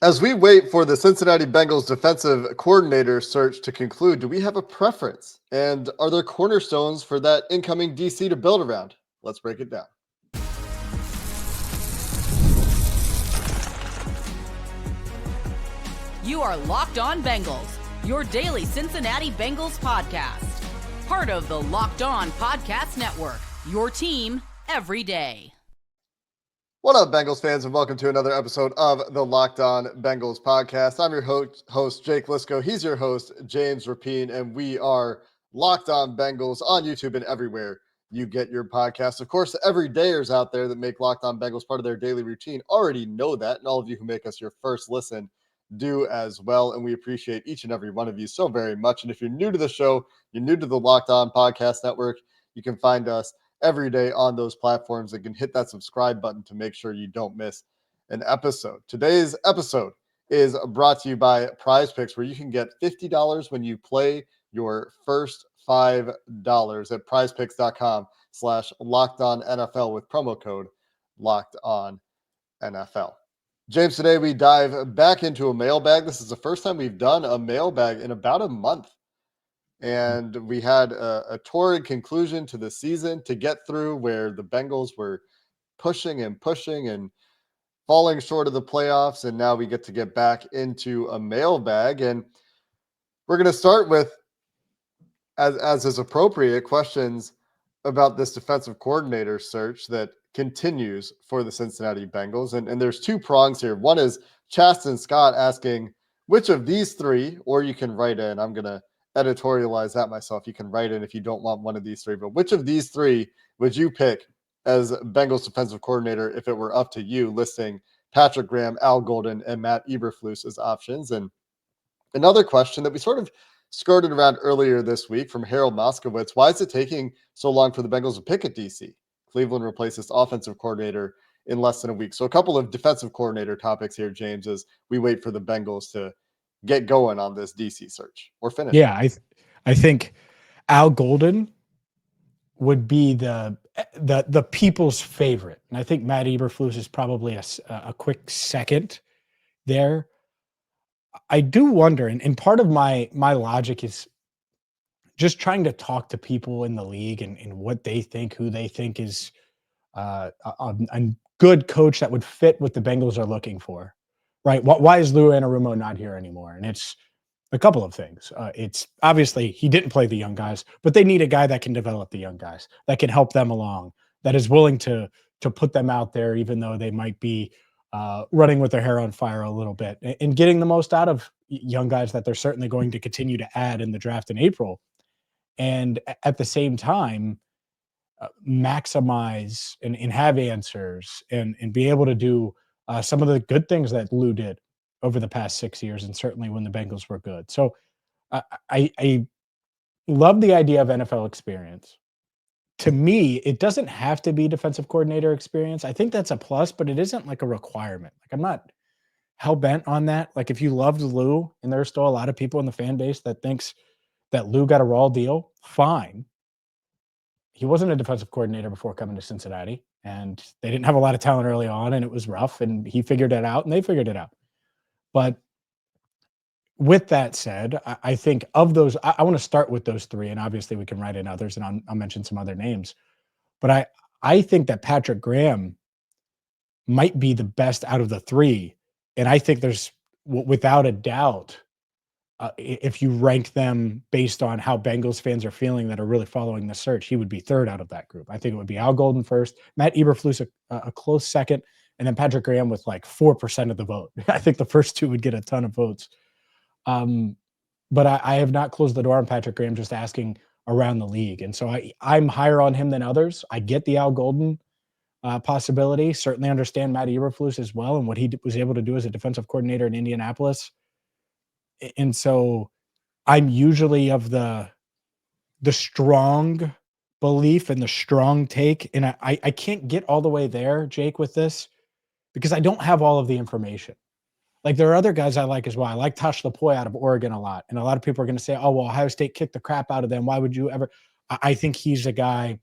As we wait for the Cincinnati Bengals defensive coordinator search to conclude, do we have a preference? And are there cornerstones for that incoming DC to build around? Let's break it down. You are Locked On Bengals, your daily Cincinnati Bengals podcast. Part of the Locked On Podcast Network, your team every day. What up, Bengals fans, and welcome to another episode of the Locked On Bengals podcast. I'm your host, Jake Liscow. He's your host, James Rapien, and we are Locked On Bengals on YouTube and everywhere you get your podcast. Of course, the everydayers out there that make Locked On Bengals part of their daily routine already know that, and all of you who make us your first listen do as well, and we appreciate each and every one of you so very much. And if you're new to the show, you're new to the Locked On Podcast Network, you can find us every day on those platforms and can hit that subscribe button to make sure you don't miss an episode. Today's episode is brought to you by PrizePicks, where you can get $50 when you play your first $5 at prizepicks.com/LockedOnNFL with promo code LockedOnNFL. James, today we dive back into a mailbag. This is the first time we've done a mailbag in about a month. And we had a torrid conclusion to the season to get through, where the Bengals were pushing and falling short of the playoffs. And now we get back into a mailbag. And we're going to start with, as is appropriate, questions about this defensive coordinator search that continues for the Cincinnati Bengals. And there's two prongs here. One is Chaston Scott asking, which of these three, or you can write in, I'm going to editorialize that myself. You can write in if you don't want one of these three, but which of these three would you pick as Bengals defensive coordinator if it were up to you, listing Patrick Graham, Al Golden, and Matt Eberflus as options? And another question that we sort of skirted around earlier this week from Harold Moskowitz: why is it taking so long for the Bengals to pick at DC? Cleveland replaces offensive coordinator in less than a week. So a couple of defensive coordinator topics here, James, as we wait for the Bengals to get going on this DC search or finish. Yeah, I think Al Golden would be the people's favorite, and I think Matt Eberflus is probably a quick second there. I do wonder, and part of my logic is just trying to talk to people in the league and what they think, who they think is a good coach that would fit what the Bengals are looking for. Right? Why is Lou Anarumo not here anymore? And it's a couple of things. It's obviously he didn't play the young guys, but they need a guy that can develop the young guys, that can help them along, that is willing to put them out there, even though they might be running with their hair on fire a little bit, and getting the most out of young guys that they're certainly going to continue to add in the draft in April. And at the same time, maximize and have answers and be able to do some of the good things that Lou did over the past 6 years, and certainly when the Bengals were good. So I love the idea of NFL experience. To me, it doesn't have to be defensive coordinator experience. I think that's a plus, but it isn't like a requirement. Like, I'm not hell-bent on that. Like, if you loved Lou, and there's still a lot of people in the fan base that thinks that Lou got a raw deal, fine. He wasn't a defensive coordinator before coming to Cincinnati, and they didn't have a lot of talent early on, and it was rough, and he figured it out, and they figured it out. But with that said, I think of those, I want to start with those three, and obviously we can write in others, and I'll mention some other names. But I think that Patrick Graham might be the best out of the three, and I think there's, without a doubt, if you rank them based on how Bengals fans are feeling that are really following the search, he would be third out of that group. I think it would be Al Golden first, Matt Eberflus a close second, and then Patrick Graham with like 4% of the vote. I think the first two would get a ton of votes. But I have not closed the door on Patrick Graham, just asking around the league. And so I'm higher on him than others. I get the Al Golden possibility. Certainly understand Matt Eberflus as well and what he was able to do as a defensive coordinator in Indianapolis. And so I'm usually of the strong belief and the strong take. And I can't get all the way there, Jake, with this, because I don't have all of the information. Like, there are other guys I like as well. I like Tosh Lapoy out of Oregon a lot. And a lot of people are going to say, oh, well, Ohio State kicked the crap out of them. Why would you ever? I think he's a guy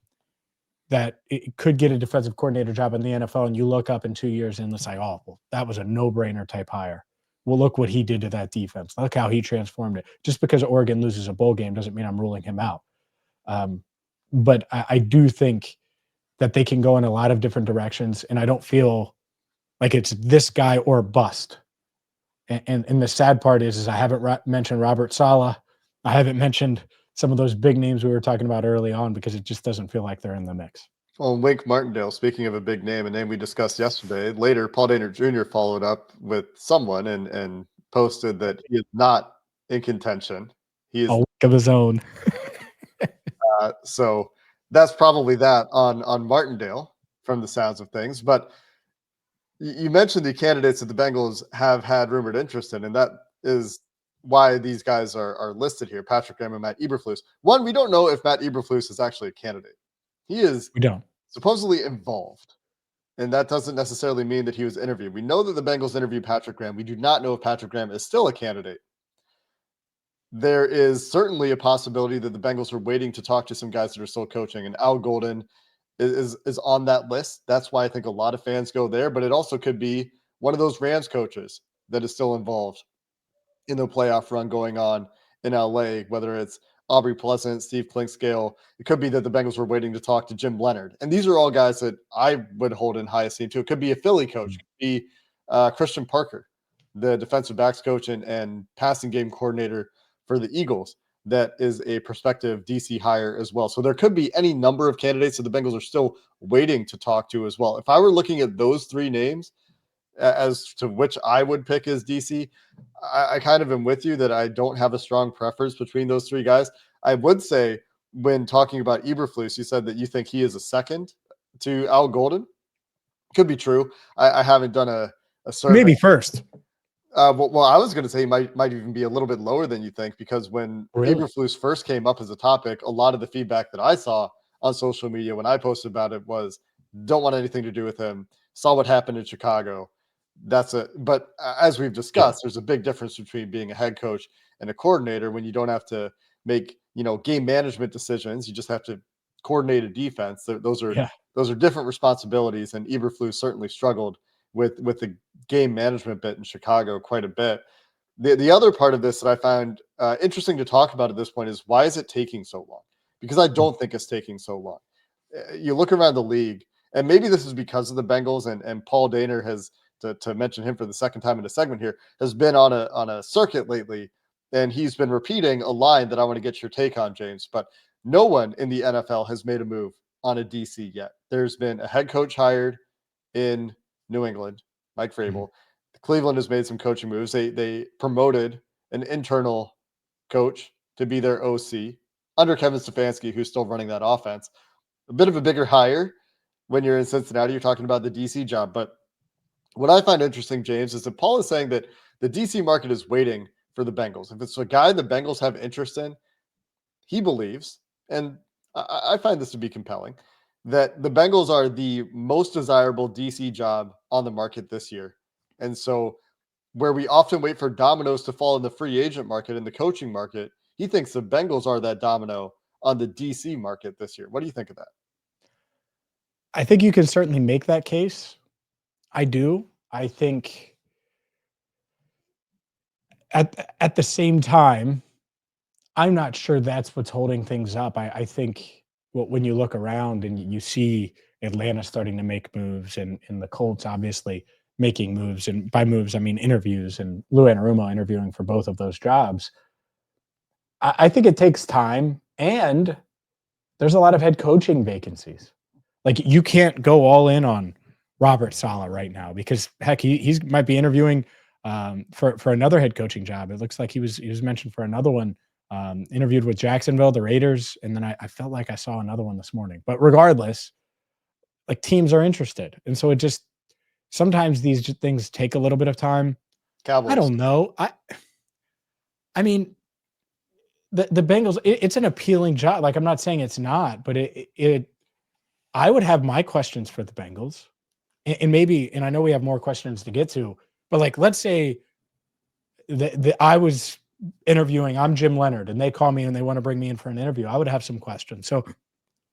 that could get a defensive coordinator job in the NFL. And you look up in 2 years and it's like, oh, well, that was a no-brainer type hire. well, look what he did to that defense. Look how he transformed it. Just because Oregon loses a bowl game doesn't mean I'm ruling him out. But I do think that they can go in a lot of different directions, and I don't feel like it's this guy or bust. And the sad part is I haven't mentioned Robert Saleh. I haven't mentioned some of those big names we were talking about early on because it just doesn't feel like they're in the mix. Well, Wink Martindale, speaking of a big name, a name we discussed yesterday, later Paul Dehner Jr. followed up with someone and posted that he is not in contention. He A is week of his own. so that's probably that on Martindale from the sounds of things. But you mentioned the candidates that the Bengals have had rumored interest in, and that is why these guys are listed here: Patrick Graham and Matt Eberflus. One, we don't know if Matt Eberflus is actually a candidate. He is We don't. supposedly involved, and that doesn't necessarily mean that he was interviewed. We know that the Bengals interviewed Patrick Graham. We do not know if Patrick Graham is still a candidate. There is certainly a possibility that the Bengals are waiting to talk to some guys that are still coaching, and Al Golden is on that list. That's why I think a lot of fans go there, but it also could be one of those Rams coaches that is still involved in the playoff run going on in LA, whether it's Aubrey Pleasant, Steve Klinkscale. It could be that the Bengals were waiting to talk to Jim Leonard. And these are all guys that I would hold in high esteem too. It could be a Philly coach, could be Christian Parker, the defensive backs coach and passing game coordinator for the Eagles. That is a prospective DC hire as well. So there could be any number of candidates that the Bengals are still waiting to talk to as well. If I were looking at those three names as to which I would pick as DC, I kind of am with you that I don't have a strong preference between those three guys. I would say when talking about Eberflus, you said that you think he is a second to Al Golden. Could be true. I haven't done a survey. Maybe first. Well, I was going to say he might even be a little bit lower than you think, because when Eberflus first came up as a topic, a lot of the feedback that I saw on social media when I posted about it was, don't want anything to do with him. Saw what happened in Chicago. But as we've discussed, there's a big difference between being a head coach and a coordinator when you don't have to make, game management decisions. You just have to coordinate a defense. Those are different responsibilities. And Eberflus certainly struggled with the game management bit in Chicago quite a bit. The other part of this that I found interesting to talk about at this point is, why is it taking so long? Because I don't think it's taking so long. You look around the league, and maybe this is because of the Bengals, and Paul Dehner has, to mention him for the second time in a segment here, has been on a circuit lately, and he's been repeating a line that I want to get your take on, James. But no one in the NFL has made a move on a DC yet. There's been a head coach hired in New England, Mike Vrabel. Mm-hmm. Cleveland has made some coaching moves. They promoted an internal coach to be their OC under Kevin Stefanski, who's still running that offense. A bit of a bigger hire when you're in Cincinnati. You're talking about the DC job. But what I find interesting, James, is that Paul is saying that the DC market is waiting for the Bengals. If it's a guy the Bengals have interest in, he believes, and I find this to be compelling, that the Bengals are the most desirable DC job on the market this year. And so where we often wait for dominoes to fall in the free agent market and the coaching market, he thinks the Bengals are that domino on the DC market this year. What do you think of that? I think you can certainly make that case. I do. I think at the same time, I'm not sure that's what's holding things up. I think when you look around and you see Atlanta starting to make moves, and the Colts obviously making moves, and by moves I mean interviews, and Lou Anarumo interviewing for both of those jobs, I think it takes time, and there's a lot of head coaching vacancies. Like, you can't go all in on Robert Saleh right now, because heck, he might be interviewing for another head coaching job. It looks like he was mentioned for another one. Interviewed with Jacksonville, the Raiders, and then I felt like I saw another one this morning. But regardless, like, teams are interested, and so it just sometimes these things take a little bit of time. Cowboys. I don't know. I mean, the Bengals. It's an appealing job. Like, I'm not saying it's not, but I would have my questions for the Bengals, and maybe, and I know we have more questions to get to, but like, let's say I was interviewing, I'm Jim Leonard, and they call me and they want to bring me in for an interview. I would have some questions. So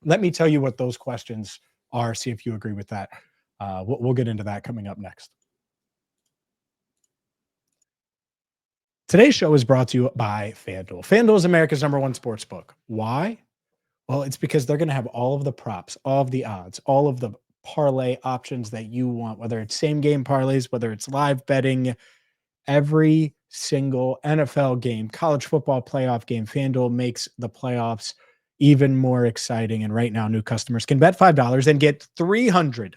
let me tell you what those questions are. See if you agree with that. We'll get into that coming up next. Today's show is brought to you by FanDuel. FanDuel is America's #1 sports book. Why? Well, it's because they're going to have all of the props, all of the odds, all of the parlay options that you want, whether it's same game parlays, whether it's live betting, every single NFL game, college football playoff game. FanDuel makes the playoffs even more exciting. And right now, new customers can bet $5 and get 300.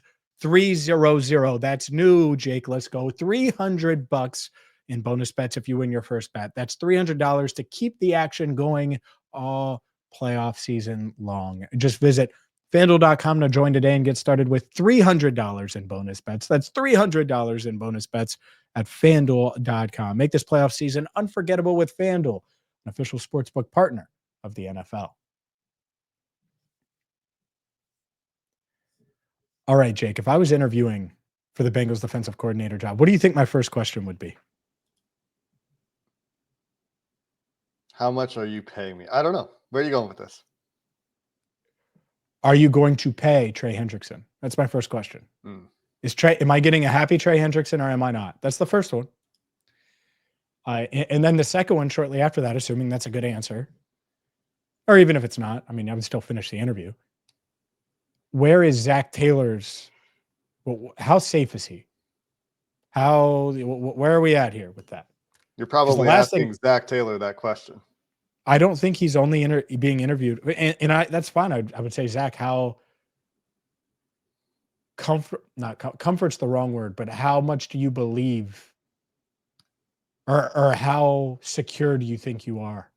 That's new, Jake. Let's go. $300 in bonus bets if you win your first bet. That's $300 to keep the action going all playoff season long. Just visit FanDuel.com to join today and get started with $300 in bonus bets. That's $300 in bonus bets at FanDuel.com. Make this playoff season unforgettable with FanDuel, an official sportsbook partner of the NFL. All right, Jake, if I was interviewing for the Bengals defensive coordinator job, what do you think my first question would be? How much are you paying me? I don't know. Where are you going with this? Are you going to pay Trey Hendrickson? That's my first question. Am I getting a happy Trey Hendrickson or am I not? That's the first one. And then the second one shortly after that, assuming that's a good answer, or even if it's not, I mean, I would still finish the interview. Where is Zach Taylor's? How safe is he? Where are we at here with that? You're probably asking Zach Taylor that question. I don't think he's only being interviewed, and that's fine. I would say, Zach, how comfort's the wrong word, but how much do you believe, or how secure do you think you are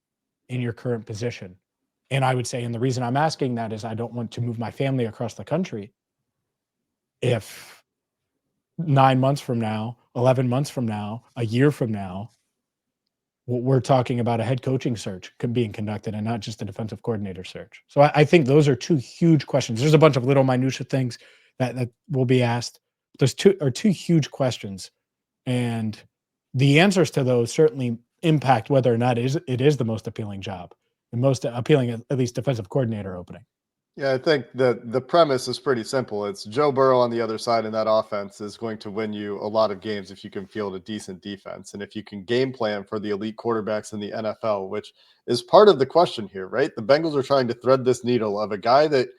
in your current position? And I would say, and the reason I'm asking that is I don't want to move my family across the country if 9 months from now, 11 months from now, a year from now, we're talking about a head coaching search being conducted and not just a defensive coordinator search. So I think those are two huge questions. There's a bunch of little minutia things that will be asked. Those two huge questions. And the answers to those certainly impact whether or not it is the most appealing job, the most appealing, at least, defensive coordinator opening. Yeah, I think that the premise is pretty simple. It's Joe Burrow on the other side in that offense is going to win you a lot of games if you can field a decent defense and if you can game plan for the elite quarterbacks in the NFL, which is part of the question here, right? The Bengals are trying to thread this needle of a guy that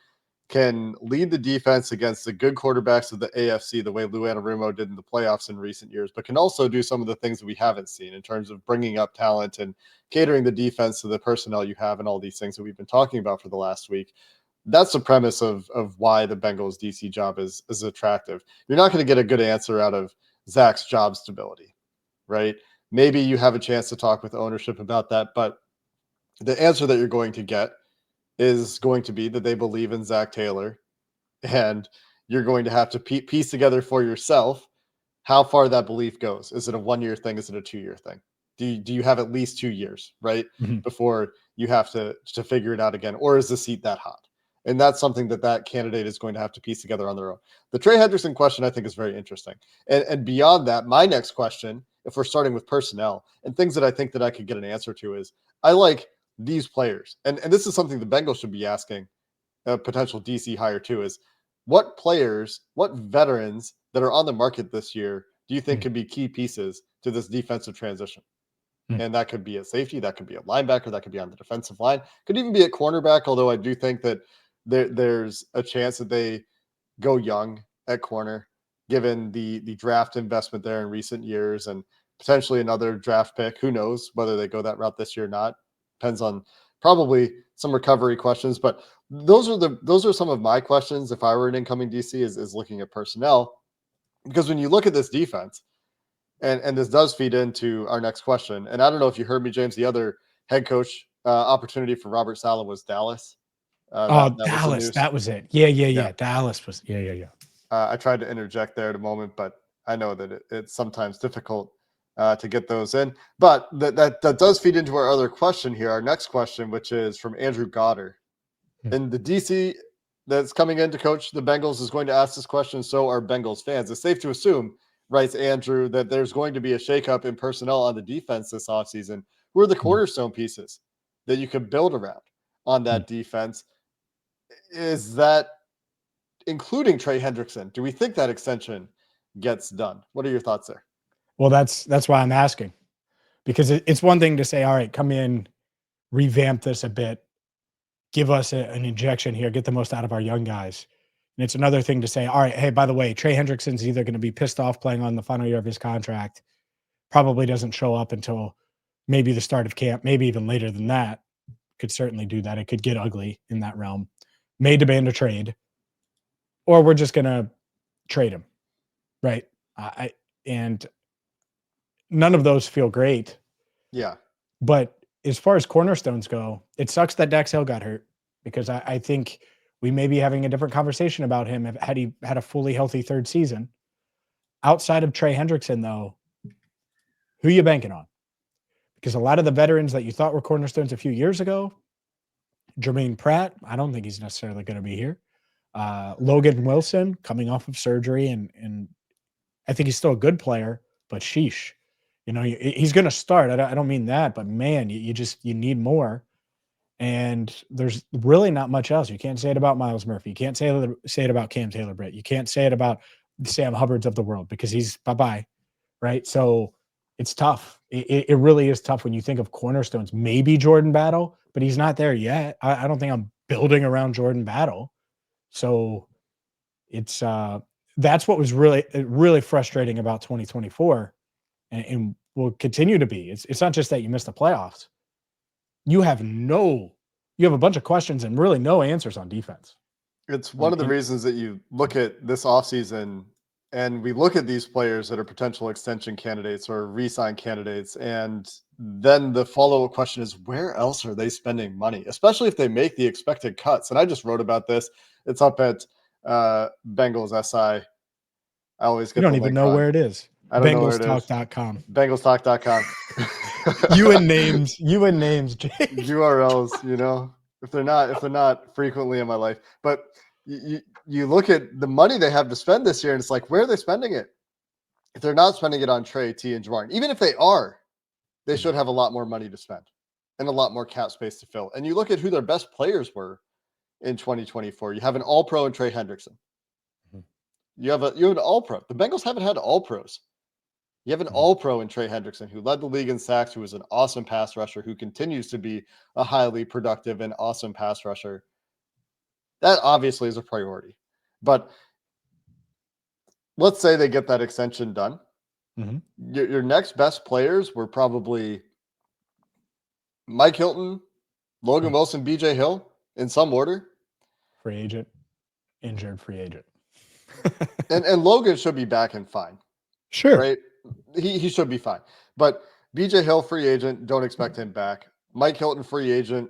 can lead the defense against the good quarterbacks of the AFC the way Lou Anarumo did in the playoffs in recent years, but can also do some of the things that we haven't seen in terms of bringing up talent and catering the defense to the personnel you have and all these things that we've been talking about for the last week. That's the premise of why the Bengals DC job is attractive. You're not going to get a good answer out of Zach's job stability, right? Maybe you have a chance to talk with ownership about that, but the answer that you're going to get is going to be that they believe in Zach Taylor, and you're going to have to piece together for yourself how far that belief goes. Is it a 1 year thing? Is it a 2 year thing? Do you have at least 2 years, right? Mm-hmm. Before you have to figure it out again, or is the seat that hot? And that's something that candidate is going to have to piece together on their own. The Trey Hendrickson question, I think, is very interesting. And beyond that, my next question, if we're starting with personnel and things that I think that I could get an answer to, is I like these players. And this is something the Bengals should be asking a potential DC hire too, is what players, what veterans that are on the market this year do you think could be key pieces to this defensive transition? And that could be a safety, that could be a linebacker, that could be on the defensive line, could even be a cornerback, although I do think that there's a chance that they go young at corner, given the draft investment there in recent years and potentially another draft pick. Who knows whether they go that route this year or not? Depends on probably some recovery questions. But those are some of my questions if I were an incoming DC is looking at personnel. Because when you look at this defense, and this does feed into our next question, and I don't know if you heard me, James, the other head coach opportunity for Robert Saleh was Dallas. Dallas, that was it. Yeah. Dallas was, yeah. I tried to interject there at a moment, but I know that it's sometimes difficult to get those in. But that does feed into our other question here, our next question, which is from Andrew Goddard. And the DC that's coming in to coach the Bengals is going to ask this question, so are Bengals fans. It's safe to assume, writes Andrew, that there's going to be a shakeup in personnel on the defense this offseason. Who are the cornerstone pieces that you could build around on that defense? Is that including Trey Hendrickson? Do we think that extension gets done? What are your thoughts there? Well, that's why I'm asking, Because it's one thing to say, all right, come in, revamp this a bit, give us an injection here, get the most out of our young guys. And it's another thing to say, all right, hey, by the way, Trey Hendrickson's either going to be pissed off playing on the final year of his contract, probably doesn't show up until maybe the start of camp, maybe even later than that. Could certainly do that. It could get ugly in that realm. May demand a trade, or we're just going to trade him, right? And none of those feel great. Yeah. But as far as cornerstones go, it sucks that Dax Hill got hurt, because I think we may be having a different conversation about him had he had a fully healthy third season. Outside of Trey Hendrickson, though, who are you banking on? Because a lot of the veterans that you thought were cornerstones a few years ago, Jermaine Pratt, I don't think he's necessarily going to be here. Logan Wilson coming off of surgery, and I think he's still a good player, but sheesh. He's going to start. I don't mean that, but man, you need more. And there's really not much else. You can't say it about Miles Murphy. You can't say it about Cam Taylor-Britt. You can't say it about Sam Hubbards of the world, because he's bye-bye, right? So it's tough. It really is tough when you think of cornerstones. Maybe Jordan Battle, but he's not there yet. I don't think I'm building around Jordan Battle. So it's that's what was really frustrating about 2024, and will continue to be. It's not just that you missed the playoffs. You have a bunch of questions and really no answers on defense. It's one of the reasons that you look at this offseason and we look at these players that are potential extension candidates or re-sign candidates. And then the follow-up question is, where else are they spending money, especially if they make the expected cuts? And I just wrote about this. It's up at Bengals SI. I always get you don't even know where it is. I don't know where it is. BengalsTalk.com. BengalsTalk.com. you and names, Jake. URLs, if they're not frequently in my life. But you look at the money they have to spend this year, and it's like, where are they spending it? If they're not spending it on Trey, T, and Jamar, even if they are, they should have a lot more money to spend and a lot more cap space to fill. And you look at who their best players were in 2024. You have an All-Pro in Trey Hendrickson. You have an All-Pro. The Bengals haven't had All-Pros. You have an All-Pro in Trey Hendrickson, who led the league in sacks, who was an awesome pass rusher, who continues to be a highly productive and awesome pass rusher. That obviously is a priority. But let's say they get that extension done. Mm-hmm. Your next best players were probably Mike Hilton, Logan Wilson, BJ Hill, in some order. Free agent, injured free agent. and Logan should be back and fine. Sure. Right? He should be fine. But BJ Hill, free agent, don't expect him back. Mike Hilton, free agent.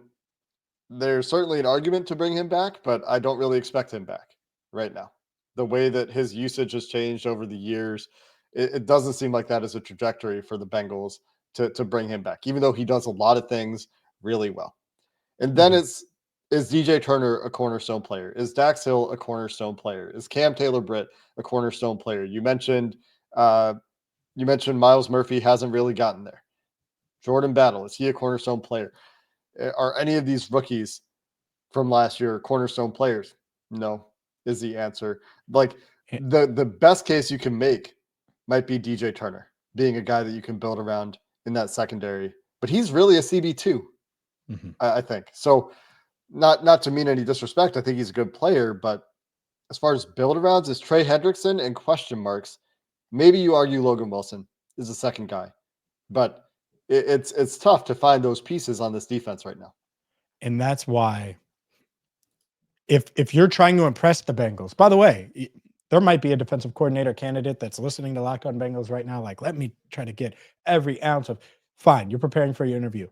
There's certainly an argument to bring him back, but I don't really expect him back right now. The way that his usage has changed over the years, it doesn't seem like that is a trajectory for the Bengals to bring him back, even though he does a lot of things really well. And then is DJ Turner a cornerstone player? Is Dax Hill a cornerstone player? Is Cam Taylor-Britt a cornerstone player? You mentioned Miles Murphy hasn't really gotten there. Jordan Battle, is he a cornerstone player? Are any of these rookies from last year cornerstone players? No, is the answer. Like the best case you can make might be DJ Turner being a guy that you can build around in that secondary, but he's really a CB2, I think. So not to mean any disrespect, I think he's a good player, but as far as build arounds, is Trey Hendrickson and question marks. Maybe you argue Logan Wilson is the second guy, but it's tough to find those pieces on this defense right now. And that's why if you're trying to impress the Bengals, by the way, there might be a defensive coordinator candidate that's listening to Locked On Bengals right now. Like, let me try to get every ounce of fine. You're preparing for your interview.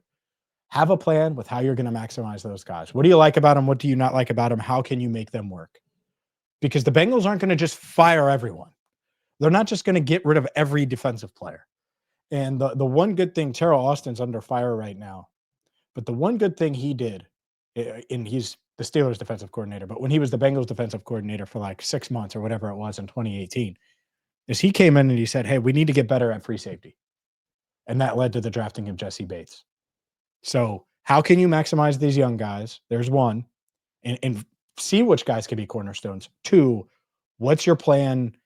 Have a plan with how you're going to maximize those guys. What do you like about them? What do you not like about them? How can you make them work? Because the Bengals aren't going to just fire everyone. They're not just going to get rid of every defensive player. And the one good thing, Terrell Austin's under fire right now, but the one good thing he did, and he's the Steelers defensive coordinator, but when he was the Bengals defensive coordinator for like 6 months or whatever it was in 2018, is he came in and he said, hey, we need to get better at free safety. And that led to the drafting of Jesse Bates. So how can you maximize these young guys? There's one. And see which guys can be cornerstones. 2, what's your plan?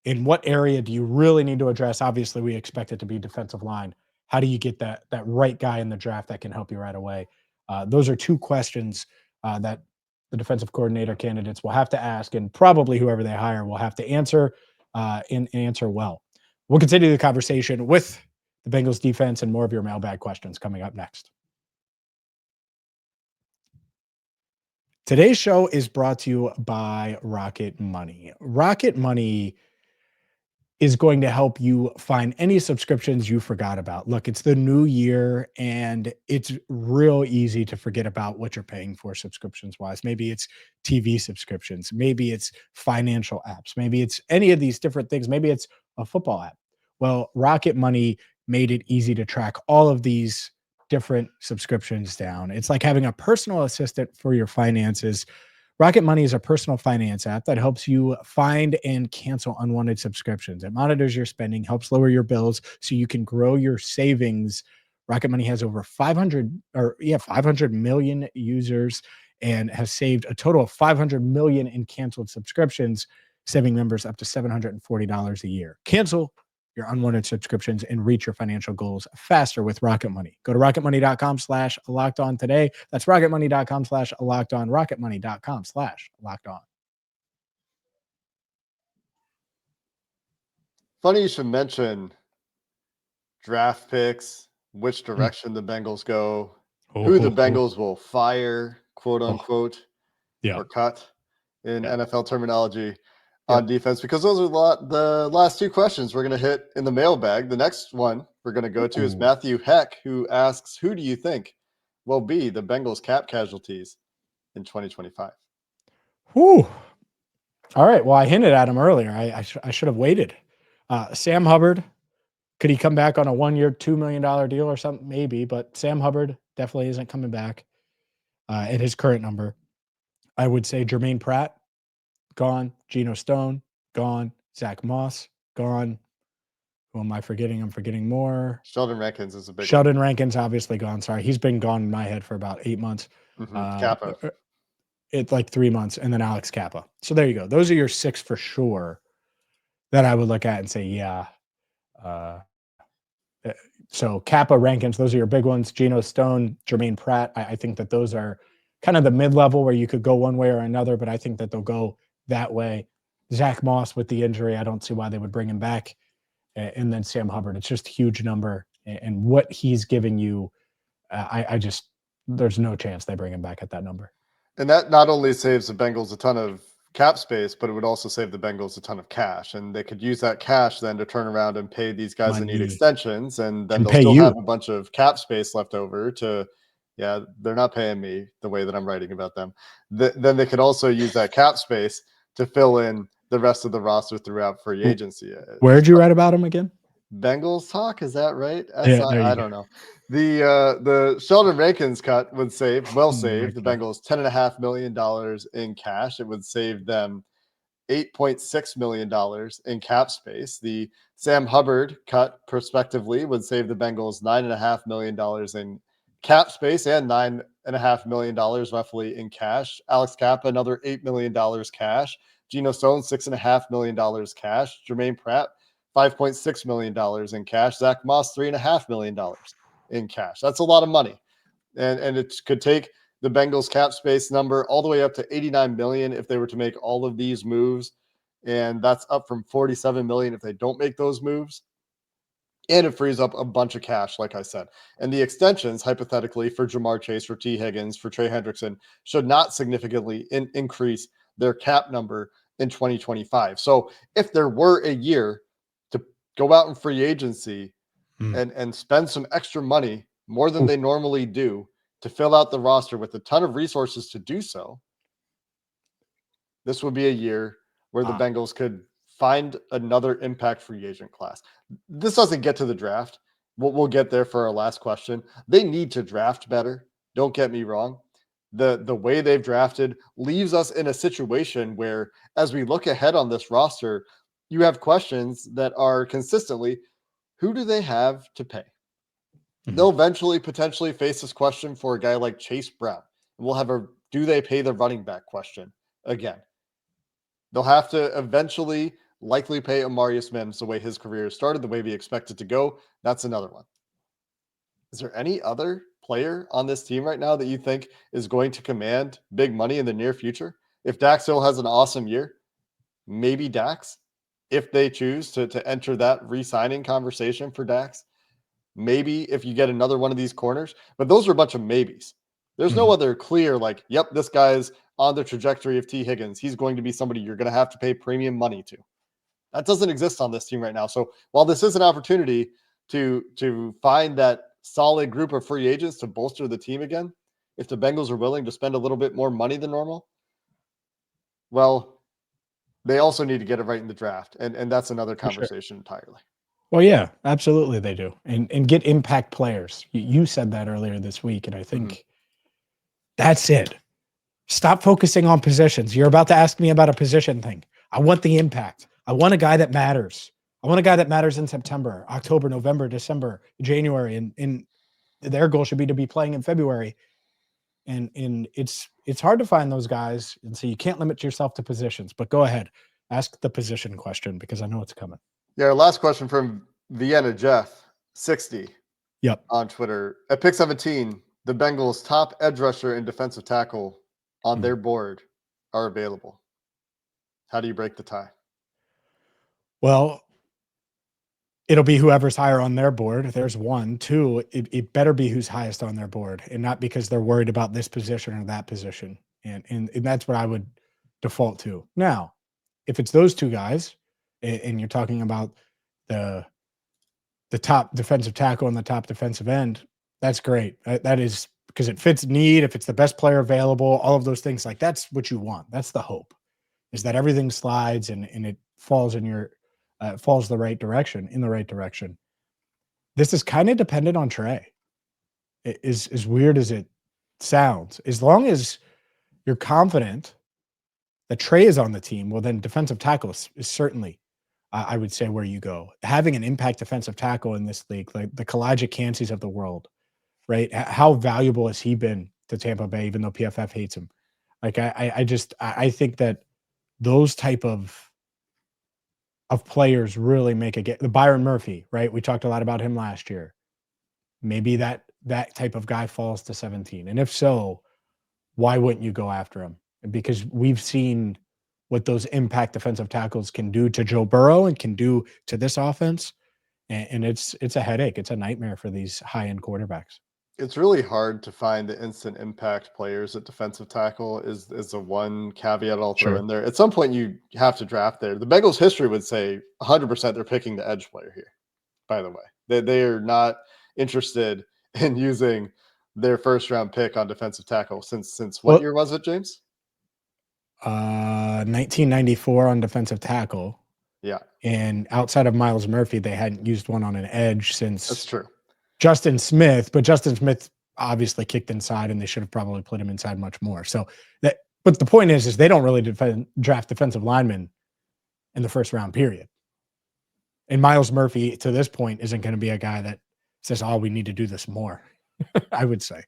In what area do you really need to address? Obviously, we expect it to be defensive line. How do you get that right guy in the draft that can help you right away? Those are two questions that the defensive coordinator candidates will have to ask, and probably whoever they hire will have to answer and answer well. We'll continue the conversation with the Bengals defense and more of your mailbag questions coming up next. Today's show is brought to you by Rocket Money. Rocket Money is going to help you find any subscriptions you forgot about. Look, it's the new year and it's real easy to forget about what you're paying for subscriptions wise. Maybe it's TV subscriptions, maybe it's financial apps, maybe it's any of these different things, maybe it's a football app. Well, Rocket Money made it easy to track all of these different subscriptions down. It's like having a personal assistant for your finances. Rocket Money is a personal finance app that helps you find and cancel unwanted subscriptions. It monitors your spending, helps lower your bills so you can grow your savings. Rocket Money has over 500 million users and has saved a total of 500 million in canceled subscriptions, saving members up to $740 a year. Cancel your unwanted subscriptions and reach your financial goals faster with Rocket Money. Go to rocketmoney.com/locked on today. That's rocketmoney.com/locked on, rocketmoney.com/locked on. Funny you should mention draft picks, which direction the Bengals go, who the Bengals will fire, quote unquote, or cut in NFL terminology on defense, because those are the last two questions we're going to hit in the mailbag. The next one we're going to go to is Matthew Heck, who asks, who do you think will be the Bengals cap casualties in 2025? Whew. All right. Well, I hinted at him earlier. I should have waited. Sam Hubbard, could he come back on a 1-year, $2 million deal or something? Maybe, but Sam Hubbard definitely isn't coming back at his current number. I would say Jermaine Pratt, gone. Geno Stone, gone. Zach Moss, gone. Who am I forgetting? I'm forgetting more. Sheldon Rankins is a big Sheldon one. Rankins, obviously gone. Sorry. He's been gone in my head for about 8 months. Kappa. It's like 3 months, and then Alex Kappa. So there you go. Those are your 6 for sure that I would look at and say, yeah. So Kappa, Rankins, those are your big ones. Geno Stone, Jermaine Pratt. I think that those are kind of the mid-level where you could go one way or another, but I think that they'll go that way. Zach Moss with the injury, I don't see why they would bring him back. And then Sam Hubbard, it's just a huge number. And what he's giving you, there's no chance they bring him back at that number. And that not only saves the Bengals a ton of cap space, but it would also save the Bengals a ton of cash. And they could use that cash then to turn around and pay these guys that need extensions. And then they'll still have a bunch of cap space left over to, they're not paying me the way that I'm writing about them. Then they could also use that cap space to fill in the rest of the roster throughout free agency. Where'd you write about him again? Bengals Talk, is that right? Yeah, I don't know. The Sheldon Rankins cut would save the Bengals $10.5 million in cash. It would save them $8.6 million in cap space. The Sam Hubbard cut, prospectively, would save the Bengals $9.5 million in cap space and $9.5 million roughly in cash. Alex Kappa, another $8 million cash. Geno Stone, $6.5 million cash. Jermaine Pratt, $5.6 million in cash. Zach Moss, $3.5 million in cash. That's a lot of money. And it could take the Bengals cap space number all the way up to $89 million if they were to make all of these moves. And that's up from $47 million if they don't make those moves. And it frees up a bunch of cash, like I said. And the extensions, hypothetically, for Jamar Chase, for T. Higgins, for Trey Hendrickson, should not significantly increase their cap number in 2025. So if there were a year to go out in free agency and spend some extra money, more than they normally do, to fill out the roster with a ton of resources to do so, this would be a year where the Bengals could find another impact free agent class. This doesn't get to the draft. We'll get there for our last question. They need to draft better. Don't get me wrong. The way they've drafted leaves us in a situation where, as we look ahead on this roster, you have questions that are consistently, who do they have to pay? They'll eventually potentially face this question for a guy like Chase Brown. We'll have do they pay the running back question again? They'll have to eventually likely pay Amarius Mims the way his career started, the way we expect it to go. That's another one. Is there any other player on this team right now that you think is going to command big money in the near future? If Dax Hill has an awesome year, maybe Dax. If they choose to enter that re-signing conversation for Dax, maybe if you get another one of these corners, but those are a bunch of maybes. There's no Mhm. other clear, like, yep, this guy's on the trajectory of T. Higgins. He's going to be somebody you're going to have to pay premium money to. That doesn't exist on this team right now. So while this is an opportunity to find that solid group of free agents to bolster the team again, if the Bengals are willing to spend a little bit more money than normal, well, they also need to get it right in the draft. And that's another For sure. conversation entirely. Well, yeah, absolutely they do. And get impact players. You said that earlier this week, and I think that's it. Stop focusing on positions. You're about to ask me about a position thing. I want the impact. I want a guy that matters. I want a guy that matters in September, October, November, December, January, and their goal should be to be playing in February. And it's hard to find those guys, and so you can't limit yourself to positions. But go ahead, ask the position question because I know it's coming. Yeah, our last question from Vienna Jeff 60 Yep. on Twitter. At pick 17, the Bengals' top edge rusher and defensive tackle on their board are available. How do you break the tie? Well, it'll be whoever's higher on their board. There's one. Two, it better be who's highest on their board, and not because they're worried about this position or that position. And that's what I would default to. Now, if it's those two guys, and you're talking about the top defensive tackle and the top defensive end, that's great. That is because it fits need. If it's the best player available, all of those things, like that's what you want. That's the hope, is that everything slides and it falls in your falls in the right direction. This is kind of dependent on Trey. It is as weird as it sounds. As long as you're confident that Trey is on the team, well, then defensive tackle is certainly, I would say, where you go. Having an impact defensive tackle in this league, like the Kalijah Kansis of the world, right? How valuable has he been to Tampa Bay, even though PFF hates him? Like I think that those type of players really make a get. The Byron Murphy, right? We talked a lot about him last year. Maybe that type of guy falls to 17. And if so, why wouldn't you go after him? Because we've seen what those impact defensive tackles can do to Joe Burrow and can do to this offense. And it's a headache. It's a nightmare for these high-end quarterbacks. It's really hard to find the instant impact players at defensive tackle is the one caveat I'll throw Sure. in there. At some point, you have to draft there. The Bengals history would say 100% they're picking the edge player here, by the way. They are not interested in using their first-round pick on defensive tackle since what year was it, James? 1994 on defensive tackle. Yeah. And outside of Miles Murphy, they hadn't used one on an edge since That's true. Justin Smith, but Justin Smith obviously kicked inside, and they should have probably put him inside much more. So that, but the point is they don't really draft defensive linemen in the first round period. And Miles Murphy, to this point, isn't going to be a guy that says, "Oh, we need to do this more." I would say.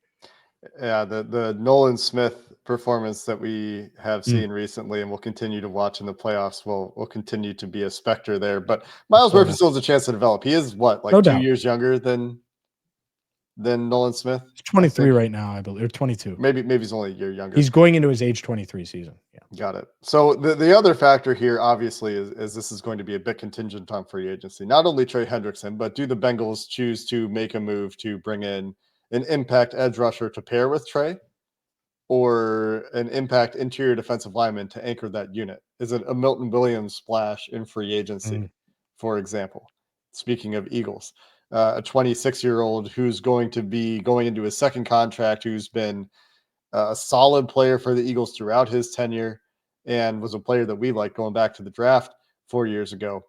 Yeah, the Nolan Smith performance that we have seen recently and we'll continue to watch in the playoffs will continue to be a specter there. But Miles Murphy still has a chance to develop. He is what, like No 2 doubt. years younger than Nolan Smith? He's 23 right now, I believe, or 22. Maybe he's only a year younger. He's going into his age 23 season. Yeah. Got it. So the other factor here, obviously, is this is going to be a bit contingent on free agency. Not only Trey Hendrickson, but do the Bengals choose to make a move to bring in an impact edge rusher to pair with Trey, or an impact interior defensive lineman to anchor that unit? Is it a Milton Williams splash in free agency, for example? Speaking of Eagles, a 26-year-old who's going to be going into his second contract, who's been a solid player for the Eagles throughout his tenure and was a player that we liked going back to the draft 4 years ago.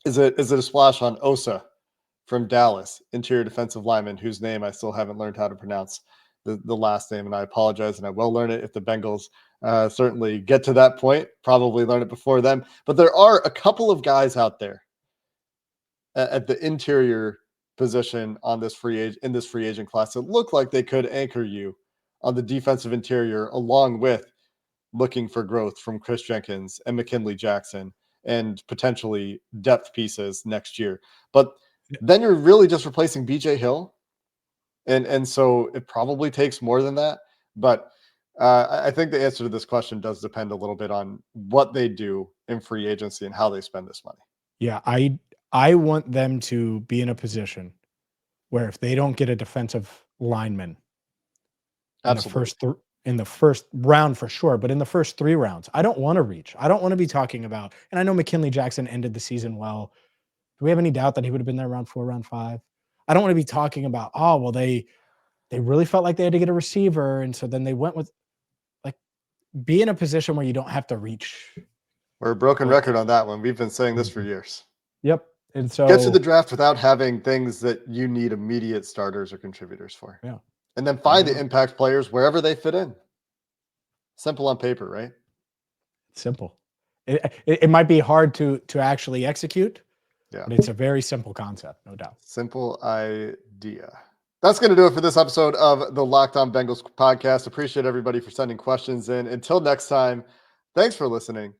Is it a splash on Osa from Dallas, interior defensive lineman, whose name I still haven't learned how to pronounce the last name, and I apologize, and I will learn it if the Bengals certainly get to that point, probably learn it before them. But there are a couple of guys out there at the interior position on this free agent class that look like they could anchor you on the defensive interior, along with looking for growth from Chris Jenkins and McKinley Jackson and potentially depth pieces next year. But then you're really just replacing BJ Hill And so it probably takes more than that. But I think the answer to this question does depend a little bit on what they do in free agency and how they spend this money. Yeah, I want them to be in a position where if they don't get a defensive lineman in Absolutely. in the first round for sure, but in the first 3 rounds, I don't want to reach. I don't want to be talking about, and I know McKinley Jackson ended the season well. Do we have any doubt that he would have been there round 4, round 5? I don't want to be talking about, oh, well, they really felt like they had to get a receiver, and so then they went with, like, be in a position where you don't have to reach. We're a broken Or record on that one. We've been saying this for Mhm. years. Yep, and Get to the so draft without having things that you need immediate starters or contributors for. yeah, And then I find the know. impact players wherever they fit in. Simple on paper, right? It's simple. It might be hard to actually execute, Yeah. but it's a very simple concept, no doubt. Simple idea. That's going to do it for this episode of the Locked On Bengals podcast. Appreciate everybody for sending questions in. Until next time, thanks for listening.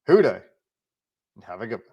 Hoo day, and have a good one.